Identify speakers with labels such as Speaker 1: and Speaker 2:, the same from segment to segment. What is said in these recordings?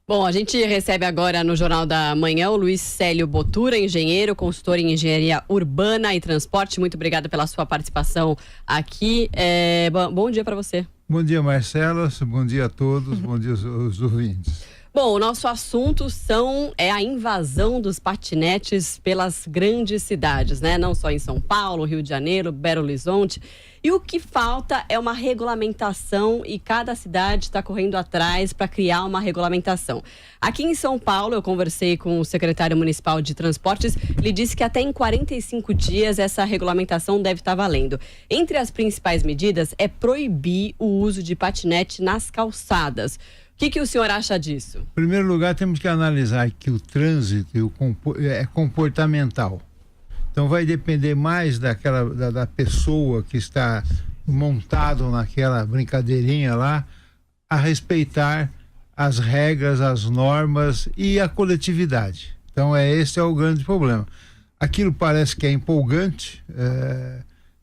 Speaker 1: Bom, a gente recebe agora no Jornal da Manhã o Luiz Célio Botura, engenheiro, consultor em engenharia urbana e transporte. Muito obrigada pela sua participação aqui. Bom dia para você.
Speaker 2: Bom dia, Marcela. Bom dia a todos. Bom dia aos ouvintes.
Speaker 1: Bom, o nosso assunto é a invasão dos patinetes pelas grandes cidades, né? Não só em São Paulo, Rio de Janeiro, Belo Horizonte. E o que falta é uma regulamentação e cada cidade está correndo atrás para criar uma regulamentação. Aqui em São Paulo, eu conversei com o secretário municipal de transportes, ele disse que até em 45 dias essa regulamentação deve estar valendo. Entre as principais medidas é proibir o uso de patinete nas calçadas. O que o senhor acha disso?
Speaker 2: Em primeiro lugar, temos que analisar que o trânsito é comportamental. Então vai depender mais da pessoa que está montado naquela brincadeirinha lá, a respeitar as regras, as normas e a coletividade. Então esse é o grande problema. Aquilo parece que é empolgante,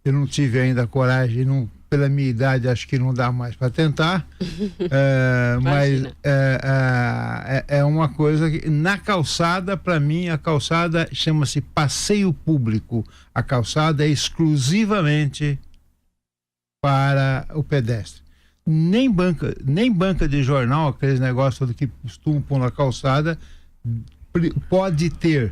Speaker 2: eu não tive ainda a coragem, pela minha idade acho que não dá mais para tentar, mas é uma coisa que na calçada, para mim, a calçada chama-se passeio público. A calçada é exclusivamente para o pedestre. Nem banca de jornal, aqueles negócios do que costumam pôr na calçada, pode ter.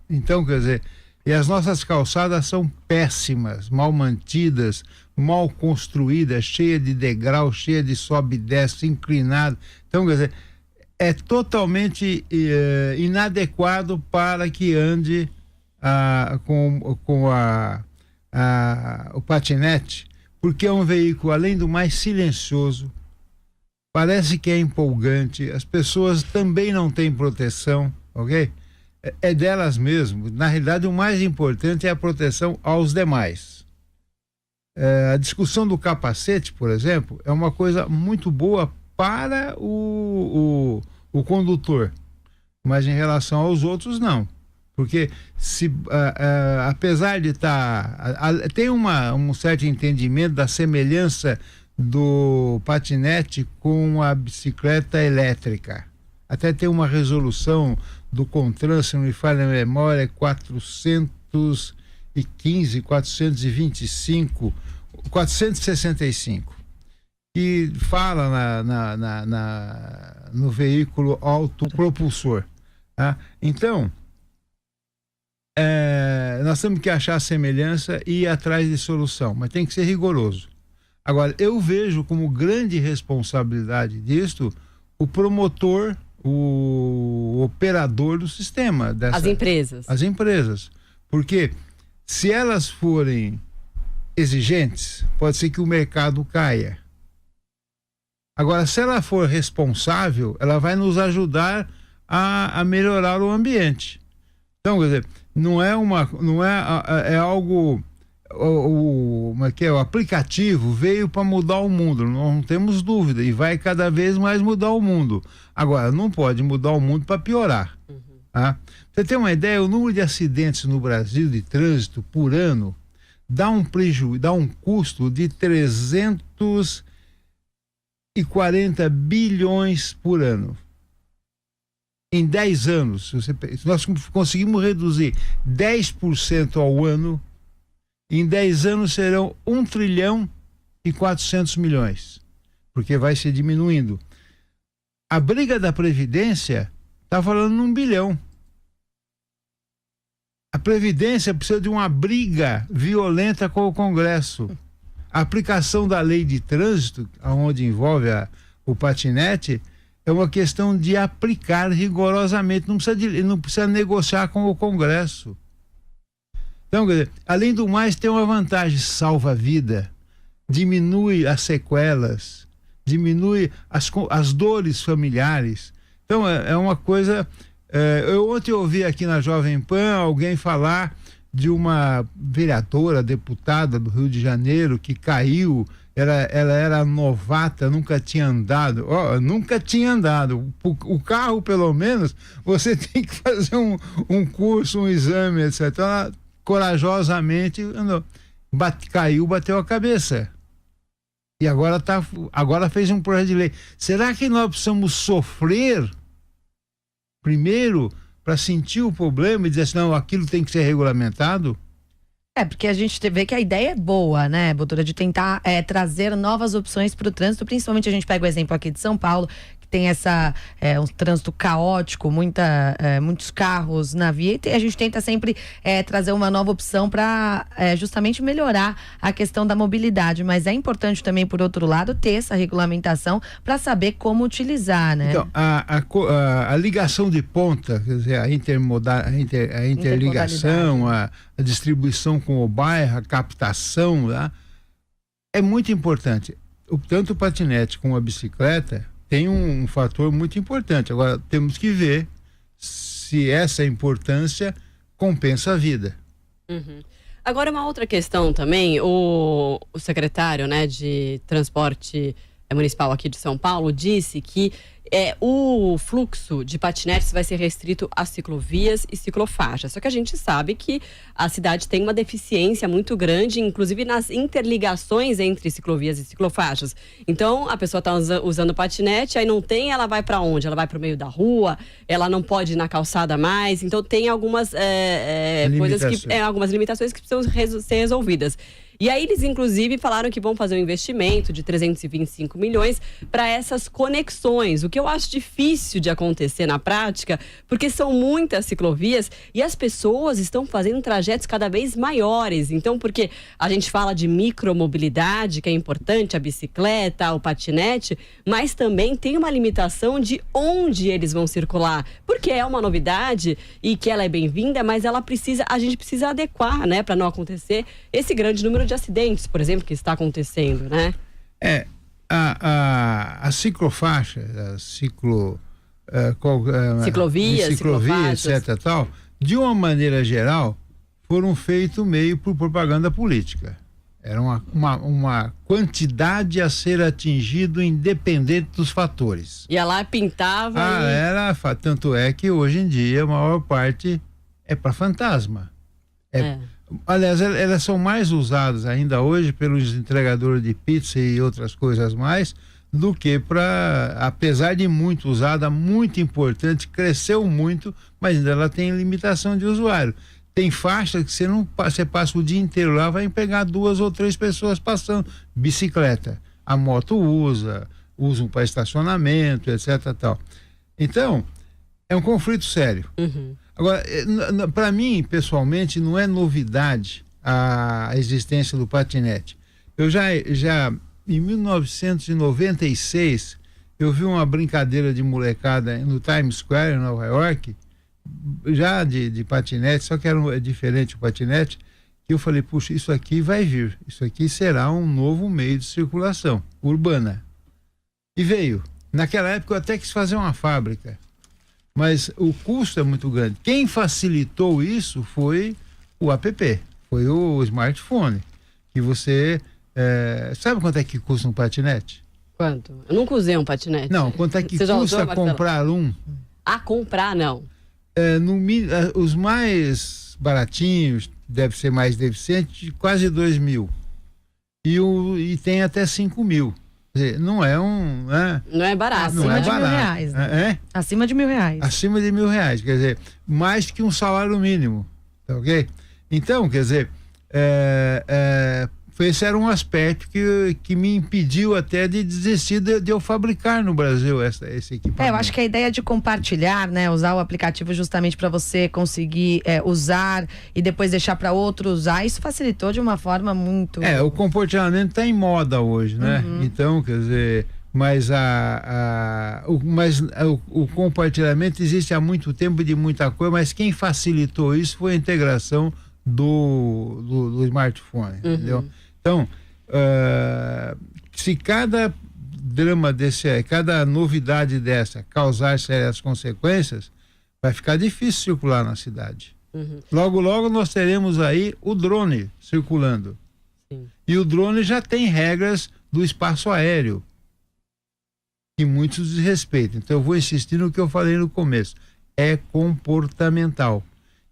Speaker 2: Então, quer dizer, e as nossas calçadas são péssimas, mal mantidas, mal construídas, cheia de degrau, cheia de sobe e desce, inclinado. Então, quer dizer, é totalmente inadequado para que ande com o patinete, porque é um veículo, além do mais, silencioso, parece que é empolgante, as pessoas também não têm proteção, ok? É delas mesmo. Na realidade, o mais importante é a proteção aos demais. A discussão do capacete, por exemplo, é uma coisa muito boa para o condutor, mas em relação aos outros, não. Porque apesar de tem um certo entendimento da semelhança do patinete com a bicicleta elétrica. Até tem uma resolução do CONTRAN, se não me falha a memória, 465, que fala no veículo autopropulsor. Tá? Então, nós temos que achar a semelhança e ir atrás de solução, mas tem que ser rigoroso. Agora, eu vejo como grande responsabilidade disto o promotor, o operador do sistema.
Speaker 1: As empresas.
Speaker 2: Porque se elas forem exigentes, pode ser que o mercado caia. Agora, se ela for responsável, ela vai nos ajudar a melhorar o ambiente. Então, quer dizer, é algo... O aplicativo veio para mudar o mundo, não temos dúvida, e vai cada vez mais mudar o mundo. Agora, não pode mudar o mundo para piorar. Tá? Pra você ter uma ideia, o número de acidentes no Brasil de trânsito por ano dá um custo de 340 bilhões por ano. Em 10 anos, se nós conseguimos reduzir 10% ao ano, em 10 anos serão 1 trilhão e 400 milhões, porque vai se diminuindo. A briga da Previdência está falando num bilhão. A Previdência precisa de uma briga violenta com o Congresso. A aplicação da lei de trânsito, onde envolve o patinete, é uma questão de aplicar rigorosamente, não precisa negociar com o Congresso. Então, quer dizer, além do mais, tem uma vantagem: salva a vida, diminui as sequelas, diminui as dores familiares. Então, é uma coisa... eu ontem ouvi aqui na Jovem Pan alguém falar de uma vereadora, deputada do Rio de Janeiro, que caiu. Ela era novata, nunca tinha andado. Nunca tinha andado. O carro, pelo menos, você tem que fazer um curso, um exame, etc. Então, ela corajosamente andou. Caiu, bateu a cabeça. E agora fez um projeto de lei. Será que nós precisamos sofrer primeiro para sentir o problema e dizer assim, não, aquilo tem que ser regulamentado?
Speaker 3: Porque a gente vê que a ideia é boa, né, Botura, de tentar trazer novas opções para o trânsito, principalmente a gente pega o exemplo aqui de São Paulo, que tem um trânsito caótico, muitos carros na via, e a gente tenta sempre trazer uma nova opção para justamente melhorar a questão da mobilidade, mas é importante também, por outro lado, ter essa regulamentação para saber como utilizar, né?
Speaker 2: Então, a ligação de ponta, quer dizer, a interligação, a distribuição com o bairro, a captação, tá? É muito importante. Tanto o patinete como a bicicleta tem um fator muito importante. Agora, temos que ver se essa importância compensa a vida.
Speaker 1: Uhum. Agora, uma outra questão também, o secretário, né, de Transporte Municipal aqui de São Paulo disse que o fluxo de patinetes vai ser restrito a ciclovias e ciclofaixas. Só que a gente sabe que a cidade tem uma deficiência muito grande, inclusive nas interligações entre ciclovias e ciclofaixas. Então, a pessoa está usando patinete, aí não tem, ela vai para onde? Ela vai para o meio da rua, ela não pode ir na calçada mais. Então, tem algumas algumas limitações que precisam ser resolvidas. E aí eles, inclusive, falaram que vão fazer um investimento de 325 milhões para essas conexões, o que eu acho difícil de acontecer na prática, porque são muitas ciclovias e as pessoas estão fazendo trajetos cada vez maiores. Então, porque a gente fala de micromobilidade, que é importante, a bicicleta, o patinete, mas também tem uma limitação de onde eles vão circular, porque é uma novidade e que ela é bem-vinda, mas a gente precisa adequar, né, para não acontecer esse grande número de acidentes, por exemplo, que está acontecendo, né?
Speaker 2: A ciclofaixa,
Speaker 1: ciclovia,
Speaker 2: etc. tal, de uma maneira geral, foram feitos meio por propaganda política. Era uma quantidade a ser atingido independente dos fatores.
Speaker 1: Ia lá, pintava
Speaker 2: tanto é que hoje em dia a maior parte é para fantasma. Aliás, elas são mais usadas ainda hoje pelos entregadores de pizza e outras coisas mais, do que apesar de muito usada, muito importante, cresceu muito, mas ainda ela tem limitação de usuário. Tem faixa que você passa o dia inteiro lá, vai pegar 2 ou 3 pessoas passando. Bicicleta, a moto usam para estacionamento, etc. tal. Então, é um conflito sério.
Speaker 1: Uhum.
Speaker 2: Agora, para mim, pessoalmente, não é novidade a existência do patinete. Eu já em 1996, eu vi uma brincadeira de molecada no Times Square, em Nova York, já de patinete, só que era diferente o patinete, que eu falei, puxa, isso aqui vai vir, isso aqui será um novo meio de circulação urbana. E veio. Naquela época eu até quis fazer uma fábrica, mas o custo é muito grande. Quem facilitou isso foi o app, foi o smartphone, que você... sabe quanto é que custa um patinete?
Speaker 1: Quanto? Eu nunca usei um patinete.
Speaker 2: Não, quanto é que custa comprar um?
Speaker 1: Comprar não.
Speaker 2: Os mais baratinhos, deve ser mais deficiente, quase 2 mil. E tem até 5 mil. Não é
Speaker 1: não é barato.
Speaker 3: Acima de R$1.000, né? Acima de R$1.000.
Speaker 2: Acima de R$1.000, quer dizer, mais que um salário mínimo, tá ok? Então, quer dizer, esse era um aspecto que me impediu até de desistir de eu fabricar no Brasil esse equipamento.
Speaker 3: Eu acho que a ideia de compartilhar, né, usar o aplicativo justamente para você conseguir usar e depois deixar para outro usar, isso facilitou de uma forma muito...
Speaker 2: O compartilhamento está em moda hoje, né?
Speaker 3: Uhum.
Speaker 2: Então, quer dizer, mas o compartilhamento existe há muito tempo de muita coisa, mas quem facilitou isso foi a integração do smartphone, entendeu? Então, se cada drama cada novidade dessa causar sérias consequências, vai ficar difícil circular na cidade.
Speaker 1: Uhum.
Speaker 2: Logo, logo nós teremos aí o drone circulando.
Speaker 1: Sim.
Speaker 2: E o drone já tem regras do espaço aéreo, que muitos desrespeitam. Então eu vou insistir no que eu falei no começo. É comportamental.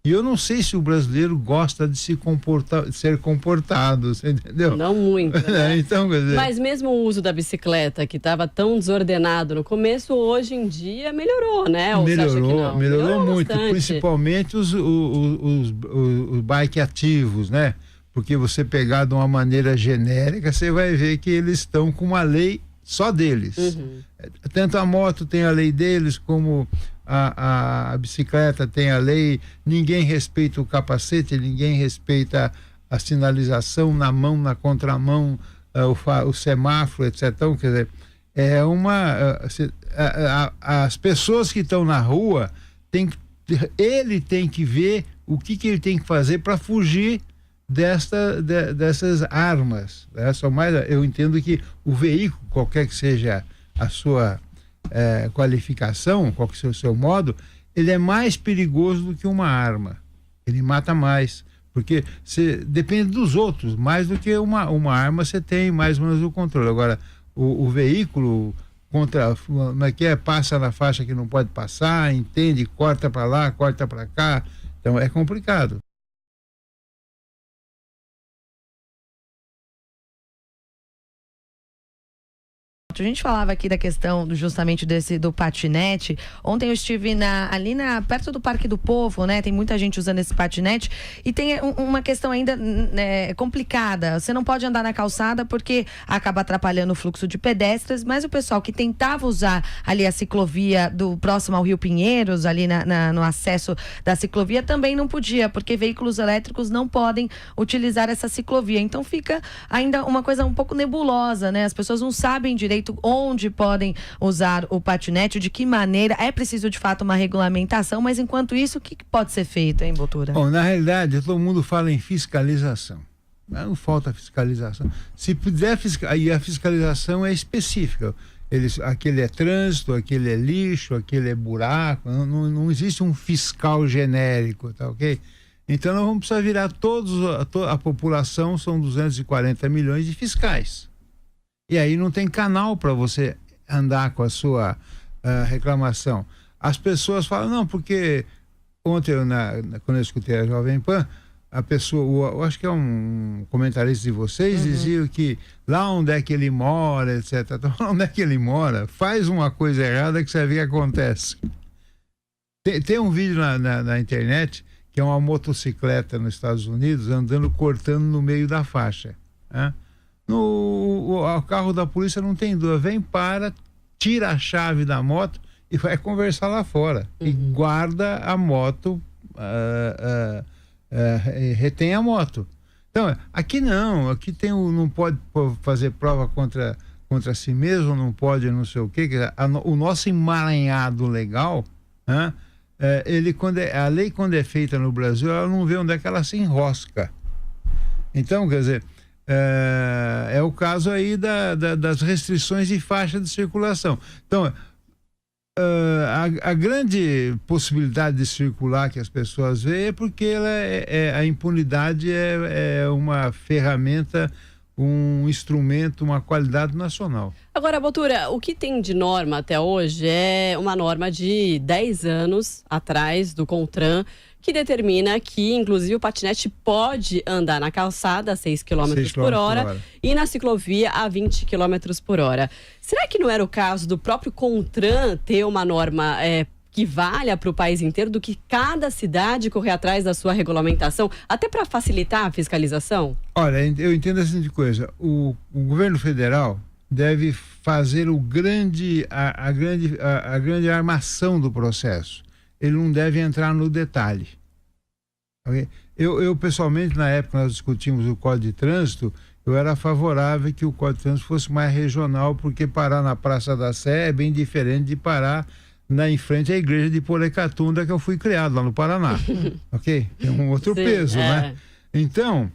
Speaker 2: E eu não sei se o brasileiro gosta de ser comportado, você entendeu?
Speaker 1: Não muito, né?
Speaker 2: Então, quer dizer...
Speaker 1: Mas mesmo o uso da bicicleta, que estava tão desordenado no começo, hoje em dia melhorou, né? Ou você acha que não?
Speaker 2: Melhorou muito,
Speaker 1: bastante.
Speaker 2: Principalmente os bike ativos, né? Porque você pegar de uma maneira genérica, você vai ver que eles estão com uma lei só deles. Tanto a moto tem a lei deles, como a bicicleta tem a lei. Ninguém respeita o capacete, ninguém respeita a sinalização na mão, na contramão, o semáforo, etc. Então, quer dizer, as pessoas que estão na rua, ele tem que ver o que ele tem que fazer para fugir dessas armas, né? Eu entendo que o veículo, qualquer que seja a sua qualificação, qual que seja o seu modo, ele é mais perigoso do que uma arma. Ele mata mais, porque depende dos outros, mais do que uma arma você tem mais ou menos o controle. Agora, o veículo passa na faixa que não pode passar, entende, corta para lá, corta para cá, então é complicado.
Speaker 3: A gente falava aqui da questão justamente do patinete. Ontem eu estive perto do Parque do Povo, né? Tem muita gente usando esse patinete e tem uma questão ainda complicada. Você não pode andar na calçada porque acaba atrapalhando o fluxo de pedestres, mas o pessoal que tentava usar ali a ciclovia do próximo ao Rio Pinheiros, ali no acesso da ciclovia, também não podia, porque veículos elétricos não podem utilizar essa ciclovia. Então fica ainda uma coisa um pouco nebulosa, né? As pessoas não sabem direito onde podem usar o patinete, de que maneira. É preciso de fato uma regulamentação, mas enquanto isso, o que pode ser feito, hein, Botura?
Speaker 2: Bom, na realidade, todo mundo fala em fiscalização. Não falta fiscalização. Se puder e a fiscalização é específica. Aquele é trânsito, aquele é lixo, aquele é buraco. Não existe um fiscal genérico, tá ok? Então nós vamos precisar virar a população, são 240 milhões de fiscais. E aí não tem canal para você andar com a sua reclamação. As pessoas falam, não, porque ontem, quando eu escutei a Jovem Pan, a pessoa, eu acho que é um comentarista de vocês, dizia que lá onde é que ele mora, etc. Então, onde é que ele mora, faz uma coisa errada que você vê que acontece. Tem um vídeo na internet que é uma motocicleta nos Estados Unidos andando, cortando no meio da faixa, né? O carro da polícia não tem dúvida, tira a chave da moto e vai conversar lá fora e guarda a moto, retém a moto. Então, aqui não, aqui não pode fazer prova contra si mesmo, não pode não sei o quê. O nosso emaranhado legal, né, a lei quando é feita no Brasil, ela não vê onde é que ela se enrosca. Então, quer dizer, é o caso aí das restrições de faixa de circulação. Então, a grande possibilidade de circular que as pessoas veem é porque a impunidade é uma ferramenta, um instrumento, uma qualidade nacional.
Speaker 1: Agora, Botura, o que tem de norma até hoje é uma norma de 10 anos atrás do CONTRAN, que determina que, inclusive, o patinete pode andar na calçada a 6 km por hora e na ciclovia a 20 km por hora. Será que não era o caso do próprio CONTRAN ter uma norma que valha para o país inteiro, do que cada cidade correr atrás da sua regulamentação, até para facilitar a fiscalização?
Speaker 2: Olha, eu entendo a seguinte coisa: o governo federal deve fazer a grande armação do processo. Ele não deve entrar no detalhe. Okay? Eu pessoalmente, na época nós discutimos o Código de Trânsito, eu era favorável que o Código de Trânsito fosse mais regional, porque parar na Praça da Sé é bem diferente de parar em frente à igreja de Porecatunda, que eu fui criado lá no Paraná. Ok? Tem um outro peso, né? Então,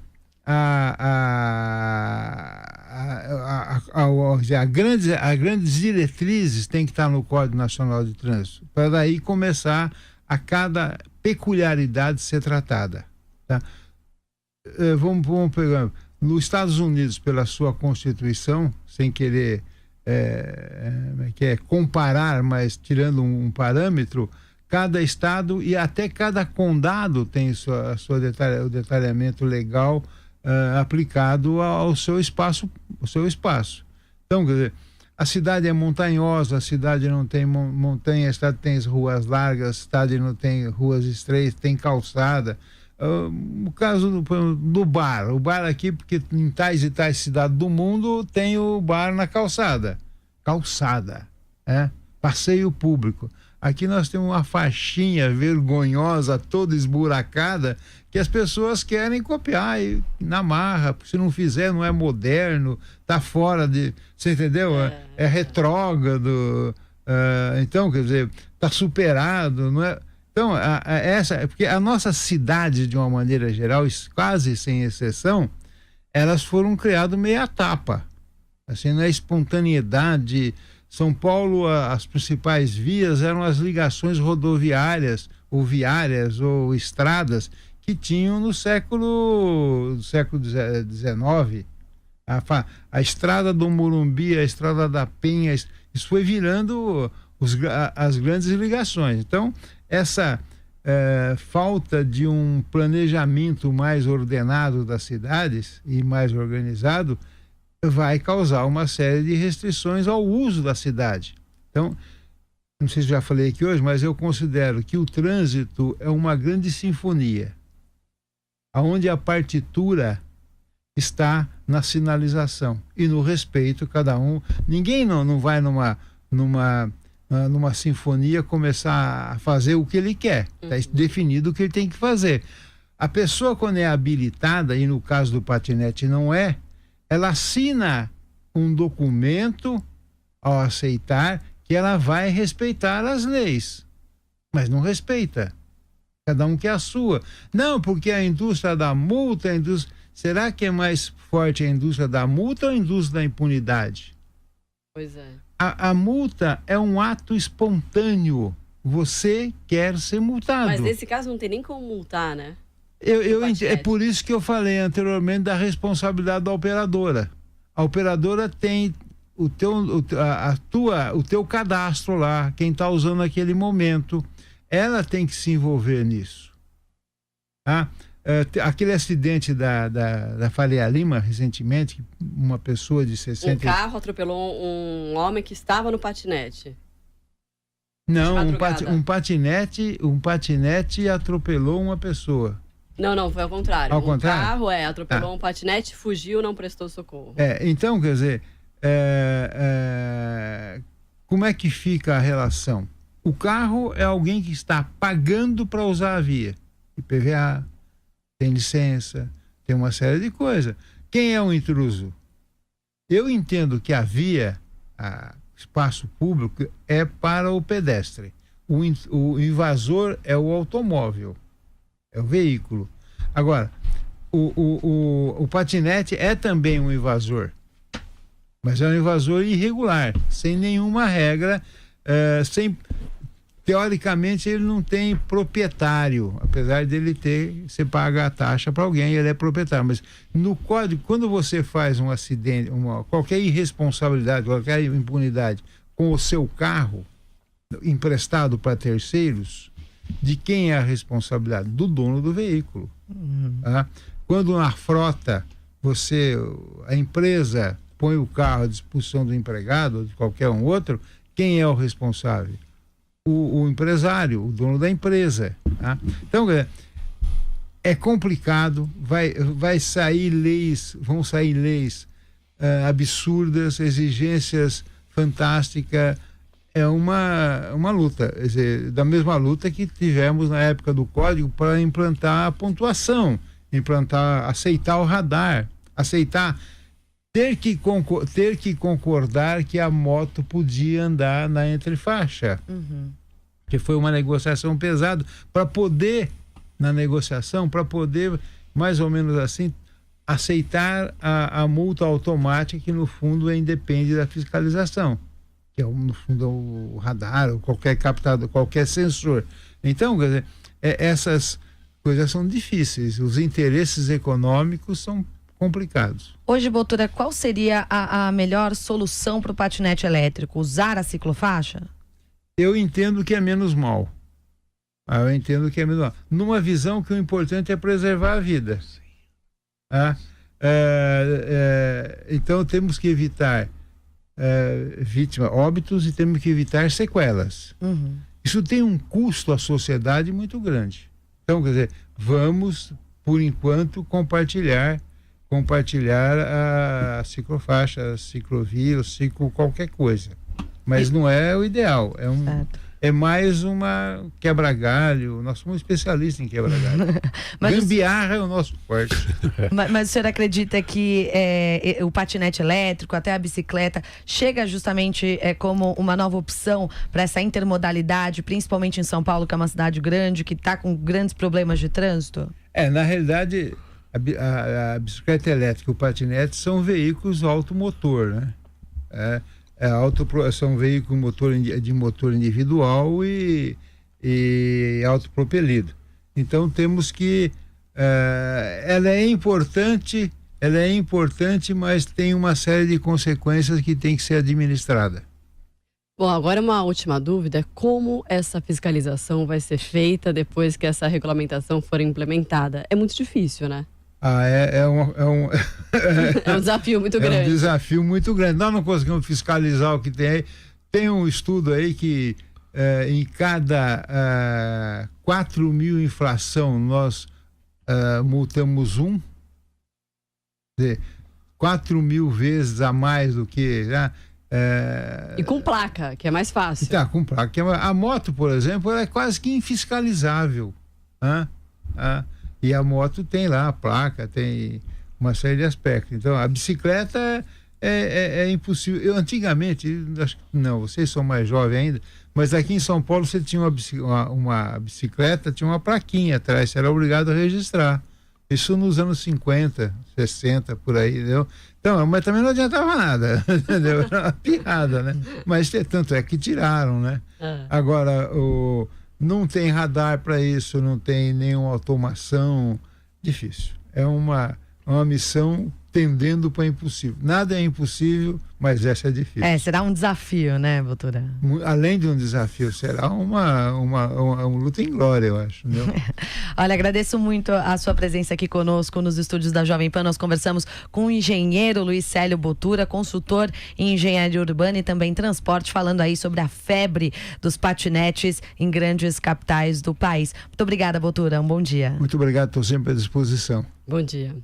Speaker 2: as grandes diretrizes têm que estar no Código Nacional de Trânsito, para daí começar a cada peculiaridade ser tratada. Tá? Vamos pegar nos Estados Unidos, pela sua Constituição, sem querer comparar, mas tirando um parâmetro, cada estado e até cada condado tem o detalhamento legal aplicado ao seu espaço. Então, quer dizer, a cidade é montanhosa, a cidade não tem montanha, a cidade tem ruas largas, a cidade não tem ruas estreitas, tem calçada. No caso do bar, o bar aqui, porque em tais e tais cidades do mundo tem o bar na calçada, passeio público. Aqui nós temos uma faixinha vergonhosa, toda esburacada, que as pessoas querem copiar e na marra, se não fizer não é moderno, tá fora de, você entendeu? É retrógrado, então, quer dizer, tá superado, não é? Então, porque a nossa cidade, de uma maneira geral, quase sem exceção, elas foram criadas meio à tapa, assim, na espontaneidade. São Paulo, as principais vias eram as ligações rodoviárias, ou viárias, ou estradas, que tinham no século XIX. A estrada do Morumbi, a estrada da Penha, isso foi virando as grandes ligações. Então, essa falta de um planejamento mais ordenado das cidades e mais organizado vai causar uma série de restrições ao uso da cidade. Então, não sei se já falei aqui hoje, mas eu considero que o trânsito é uma grande sinfonia, onde a partitura está na sinalização e no respeito cada um. Ninguém não vai numa sinfonia começar a fazer o que ele quer. Está definido o que ele tem que fazer. A pessoa, quando é habilitada, e no caso do patinete não é, ela assina um documento ao aceitar que ela vai respeitar as leis, mas não respeita. Cada um quer a sua. Não, porque a indústria da multa, será que é mais forte a indústria da multa ou a indústria da impunidade?
Speaker 1: Pois é.
Speaker 2: A multa é um ato espontâneo. Você quer ser multado.
Speaker 1: Mas nesse caso não tem nem como multar, né?
Speaker 2: É por isso que eu falei anteriormente da responsabilidade da operadora. A operadora tem o teu cadastro lá, quem está usando naquele momento. Ela tem que se envolver nisso. Aquele acidente da Faria Lima, recentemente, uma pessoa de 60...
Speaker 1: Um carro atropelou um homem que estava no patinete.
Speaker 2: Não, um patinete atropelou uma pessoa.
Speaker 1: Não, foi ao contrário.
Speaker 2: Ao contrário?
Speaker 1: Carro atropelou um patinete, fugiu, não prestou socorro.
Speaker 2: Então, quer dizer, como é que fica a relação? O carro é alguém que está pagando para usar a via. IPVA, tem licença, tem uma série de coisas. Quem é o intruso? Eu entendo que a via, espaço público, é para o pedestre. O invasor é o automóvel. É o veículo. Agora, o patinete é também um invasor, mas é um invasor irregular, sem nenhuma regra, teoricamente ele não tem proprietário, apesar dele você paga a taxa para alguém, ele é proprietário, mas no código, quando você faz um acidente, qualquer irresponsabilidade, qualquer impunidade com o seu carro emprestado para terceiros, de quem é a responsabilidade? Do dono do veículo. Quando na frota a empresa põe o carro à disposição do empregado ou de qualquer um outro, quem é o responsável? O empresário, o dono da empresa. Então, é complicado, vão sair leis absurdas, exigências fantásticas. É uma luta, quer dizer, da mesma luta que tivemos na época do código para implantar a pontuação, aceitar o radar, ter que concordar que a moto podia andar na entrefaixa. Que foi uma negociação pesada para poder mais ou menos assim aceitar a multa automática, que no fundo independe da fiscalização, que é no fundo o radar ou qualquer captador, qualquer sensor. Então, quer dizer, essas coisas são difíceis, os interesses econômicos são complicados.
Speaker 3: Hoje, Botura, qual seria a melhor solução para o patinete elétrico? Usar a ciclofaixa?
Speaker 2: Eu entendo que é menos mal. Eu entendo que é menor. Numa visão que o importante é preservar a vida. Então temos que evitar óbitos e temos que evitar sequelas. Isso tem um custo à sociedade muito grande. Então, quer dizer, vamos, por enquanto, compartilhar a ciclofaixa, a ciclovia, qualquer coisa. Mas não é o ideal. É mais uma quebra-galho. Nós somos especialistas em quebra-galho. Gambiarra é o nosso forte.
Speaker 3: Mas o senhor acredita que o patinete elétrico, até a bicicleta, chega justamente como uma nova opção para essa intermodalidade, principalmente em São Paulo, que é uma cidade grande, que está com grandes problemas de trânsito? Na realidade,
Speaker 2: a bicicleta elétrica e o patinete são veículos automotor, né? São veículos de motor individual e autopropelido. Então temos que ela é importante, mas tem uma série de consequências que tem que ser administrada.
Speaker 1: Bom, agora uma última dúvida: como essa fiscalização vai ser feita depois que essa regulamentação for implementada? É muito difícil, né?
Speaker 2: É
Speaker 1: um desafio muito grande.
Speaker 2: É um desafio muito grande. Nós não conseguimos fiscalizar o que tem aí. Tem um estudo aí que em cada 4.000 infração nós multamos 4.000 vezes a mais do que...
Speaker 1: E com placa, que é mais fácil.
Speaker 2: Com placa. A moto, por exemplo, é quase que infiscalizável. E a moto tem lá a placa, tem uma série de aspectos. Então, a bicicleta é impossível. Antigamente, acho que não, vocês são mais jovens ainda, mas aqui em São Paulo você tinha uma bicicleta, tinha uma plaquinha atrás, você era obrigado a registrar. Isso nos anos 50, 60, por aí, entendeu? Então, mas também não adiantava nada, entendeu? Era uma piada, né? Mas tanto é que tiraram, né? Agora, não tem radar para isso, não tem nenhuma automação. Difícil. É uma missão tendendo para impossível. Nada é impossível, mas essa é difícil.
Speaker 3: Será um desafio, né, Botura?
Speaker 2: Além de um desafio, será uma luta em glória, eu acho.
Speaker 3: Olha, agradeço muito a sua presença aqui conosco nos estúdios da Jovem Pan. Nós conversamos com o engenheiro Luiz Célio Botura, consultor em engenharia urbana e também transporte, falando aí sobre a febre dos patinetes em grandes capitais do país. Muito obrigada, Botura. Um bom dia.
Speaker 2: Muito obrigado, estou sempre à disposição.
Speaker 1: Bom dia.